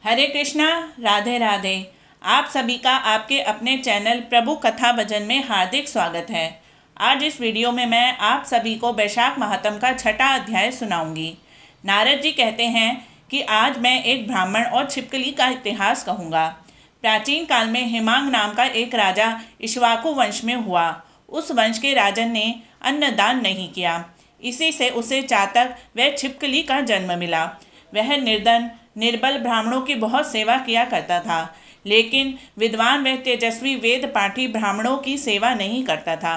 हरे कृष्णा, राधे राधे। आप सभी का आपके अपने चैनल प्रभु कथा भजन में हार्दिक स्वागत है। आज इस वीडियो में मैं आप सभी को वैशाख महात्म का छठा अध्याय सुनाऊंगी। नारद जी कहते हैं कि आज मैं एक ब्राह्मण और छिपकली का इतिहास कहूँगा। प्राचीन काल में हिमांग नाम का एक राजा इक्ष्वाकु वंश में हुआ। उस वंश के राजन ने अन्नदान नहीं किया। इसी से उसे चातक व छिपकली का जन्म मिला। वह निर्धन निर्बल ब्राह्मणों की बहुत सेवा किया करता था, लेकिन विद्वान व तेजस्वी वेद पाठी ब्राह्मणों की सेवा नहीं करता था।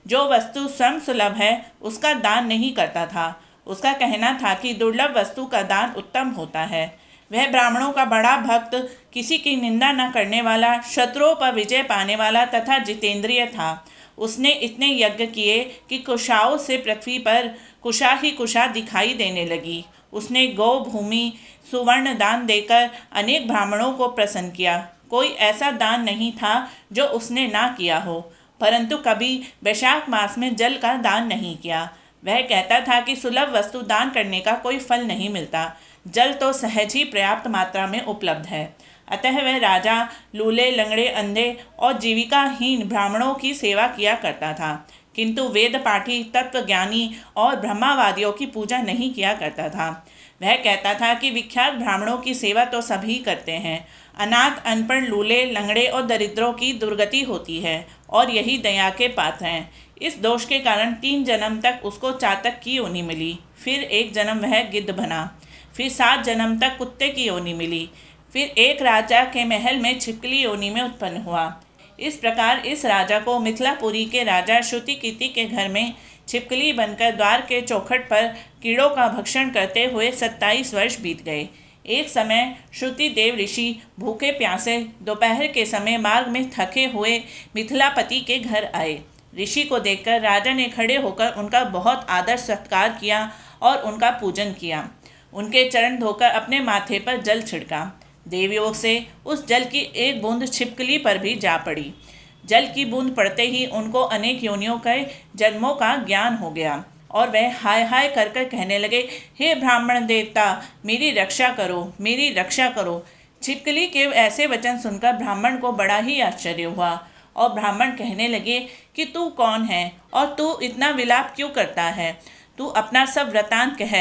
जो वस्तु स्वयं सुलभ है उसका दान नहीं करता था। उसका कहना था कि दुर्लभ वस्तु का दान उत्तम होता है। वह ब्राह्मणों का बड़ा भक्त, किसी की निंदा न करने वाला, शत्रुओं पर विजय पाने वाला तथा जितेंद्रिय था। उसने इतने यज्ञ किए कि कुशाओं से पृथ्वी पर कुशा ही कुशा दिखाई देने लगी। उसने गौ भूमि सुवर्ण दान देकर अनेक ब्राह्मणों को प्रसन्न किया। कोई ऐसा दान नहीं था जो उसने ना किया हो, परंतु कभी वैशाख मास में जल का दान नहीं किया। वह कहता था कि सुलभ वस्तु दान करने का कोई फल नहीं मिलता। जल तो सहज ही पर्याप्त मात्रा में उपलब्ध है। अतः वह राजा लूले लंगड़े अंधे और जीविकाहीन ब्राह्मणों की सेवा किया करता था, किंतु वेद पाठी तत्वज्ञानी और ब्रह्मावादियों की पूजा नहीं किया करता था। वह कहता था कि विख्यात ब्राह्मणों की सेवा तो सभी करते हैं, अनाथ अनपढ़ लूले लंगड़े और दरिद्रों की दुर्गति होती है और यही दया के पात्र हैं। इस दोष के कारण 3 जन्म तक उसको चातक की योनि मिली। फिर एक जन्म वह गिद्ध बना। फिर 7 जन्म तक कुत्ते की योनि मिली। फिर एक राजा के महल में छिपकली योनि में उत्पन्न हुआ। इस प्रकार इस राजा को मिथिलापुरी के राजा श्रुतिकीर्ति के घर में छिपकली बनकर द्वार के चौखट पर कीड़ों का भक्षण करते हुए 27 वर्ष बीत गए। एक समय श्रुतिदेव ऋषि भूखे प्यासे दोपहर के समय मार्ग में थके हुए मिथिलापति के घर आए। ऋषि को देखकर राजा ने खड़े होकर उनका बहुत आदर सत्कार किया और उनका पूजन किया। उनके चरण धोकर अपने माथे पर जल छिड़का। देवयोग से उस जल की एक बूंद छिपकली पर भी जा पड़ी। जल की बूंद पड़ते ही उनको अनेक योनियों के जन्मों का ज्ञान हो गया और वह हाय हाय कर कर कहने लगे, हे ब्राह्मण देवता, मेरी रक्षा करो, मेरी रक्षा करो। छिपकली के ऐसे वचन सुनकर ब्राह्मण को बड़ा ही आश्चर्य हुआ और ब्राह्मण कहने लगे कि तू कौन है और तू इतना विलाप क्यों करता है? तू अपना सब वृतांत कह,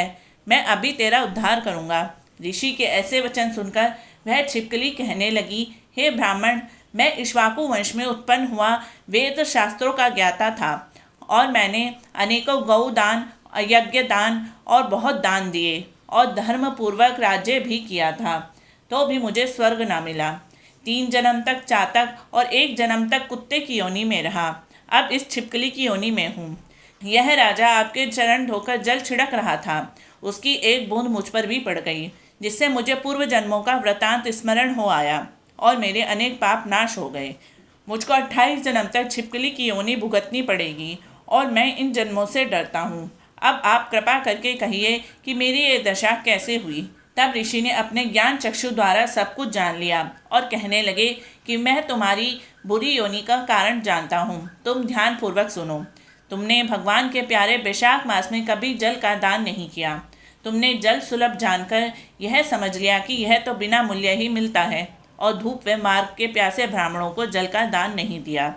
मैं अभी तेरा उद्धार करूँगा। ऋषि के ऐसे वचन सुनकर वह छिपकली कहने लगी, हे ब्राह्मण, मैं इक्ष्वाकु वंश में उत्पन्न हुआ वेद शास्त्रों का ज्ञाता था और मैंने अनेकों गौ दान, यज्ञ दान और बहुत दान दिए और धर्मपूर्वक राज्य भी किया था, तो भी मुझे स्वर्ग ना मिला। 3 जन्म तक चातक और 1 जन्म तक कुत्ते की योनि में रहा। अब इस छिपकली की योनि में हूँ। यह राजा आपके चरण धोकर जल छिड़क रहा था। उसकी एक बूंद मुझ पर भी पड़ गई, जिससे मुझे पूर्व जन्मों का वृतांत स्मरण हो आया और मेरे अनेक पाप नाश हो गए। मुझको 28 जन्म तक छिपकली की योनि भुगतनी पड़ेगी और मैं इन जन्मों से डरता हूँ। अब आप कृपा करके कहिए कि मेरी ये दशा कैसे हुई। तब ऋषि ने अपने ज्ञान चक्षु द्वारा सब कुछ जान लिया और कहने लगे कि मैं तुम्हारी बुरी योनि का कारण जानता हूँ। तुम ध्यान पूर्वक सुनो। तुमने भगवान के प्यारे वैशाख मास में कभी जल का दान नहीं किया। तुमने जल सुलभ जानकर यह समझ लिया कि यह तो बिना मूल्य ही मिलता है और धूप व मार्ग के प्यासे ब्राह्मणों को जल का दान नहीं दिया।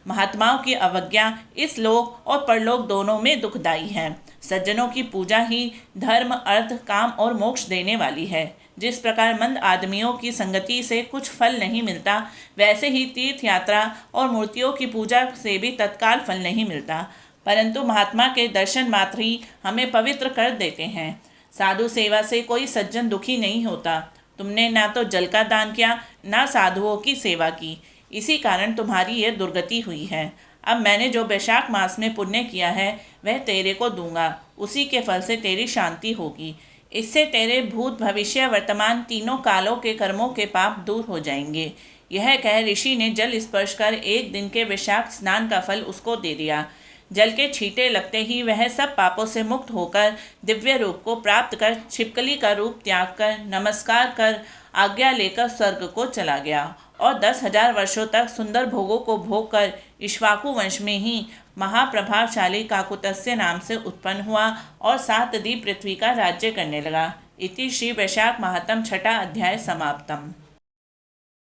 महात्माओं की अवज्ञा इस लोक और परलोक दोनों में दुखदायी है। सज्जनों की पूजा ही धर्म, अर्थ, काम और मोक्ष देने वाली है। जिस प्रकार मंद आदमियों की संगति से कुछ फल नहीं मिलता, वैसे ही तीर्थ यात्रा और मूर्तियों की पूजा से भी तत्काल फल नहीं मिलता, परंतु महात्मा के दर्शन मात्र ही हमें पवित्र कर देते हैं। साधु सेवा से कोई सज्जन दुखी नहीं होता। तुमने ना तो जल का दान किया, ना साधुओं की सेवा की, इसी कारण तुम्हारी ये दुर्गति हुई है। अब मैंने जो वैशाख मास में पुण्य किया है वह तेरे को दूंगा। उसी के फल से तेरी शांति होगी। इससे तेरे भूत भविष्य वर्तमान तीनों कालों के कर्मों के पाप दूर हो जाएंगे। यह कह ऋषि ने जल स्पर्श कर एक दिन के वैशाख स्नान का फल उसको दे दिया। जल के छींटे लगते ही वह सब पापों से मुक्त होकर दिव्य रूप को प्राप्त कर छिपकली का रूप त्याग कर नमस्कार कर आज्ञा लेकर स्वर्ग को चला गया और 10,000 वर्षों तक सुंदर भोगों को भोग कर इक्ष्वाकु वंश में ही महाप्रभावशाली काकुत्स्य नाम से उत्पन्न हुआ और 7 दी पृथ्वी का राज्य करने लगा। इति श्री वैशाख महात्म छठा अध्याय समाप्तम।